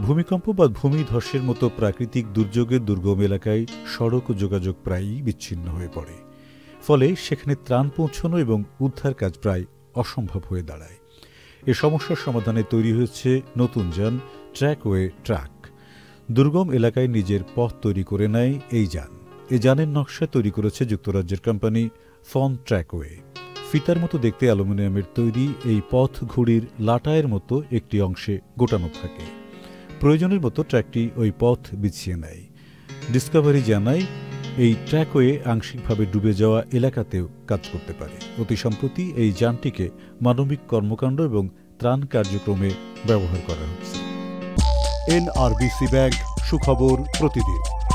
ভূমিকম্প বা ভূমিধসের মতো প্রাকৃতিক দুর্যোগের দুর্গম এলাকায় সড়ক যোগাযোগ প্রায়ই বিচ্ছিন্ন হয়ে পড়ে। ফলে সেখানে ত্রাণ পৌঁছানো এবং উদ্ধার কাজ প্রায় অসম্ভব হয়ে দাঁড়ায়। এ সমস্যার সমাধানে তৈরি হয়েছে নতুন যান ট্র্যাকওয়ে ট্রাক। দুর্গম এলাকায় নিজের পথ তৈরি করে নেয় এই যান। এ যানের নকশা তৈরি করেছে যুক্তরাজ্যের কোম্পানি ফন ট্র্যাকওয়ে। ফিতার মতো দেখতে অ্যালুমিনিয়ামের তৈরি এই পথ ঘুড়ির লাটায়ের মতো একটি অংশে গোটানো থাকে। প্রয়োজনের মতো ট্র্যাকটি ওই পথ বিছিয়ে নেয়। ডিসকভারি জানায় এই ট্র্যাকওয়ে আংশিকভাবে ডুবে যাওয়া এলাকাতেও কাজ করতে পারে। অতি সম্প্রতি এই যানটিকে মানবিক কর্মকাণ্ড এবং ত্রাণ কার্যক্রমে ব্যবহার করা হচ্ছে। NRBC ব্যাংক, সুখবর প্রতিদিন।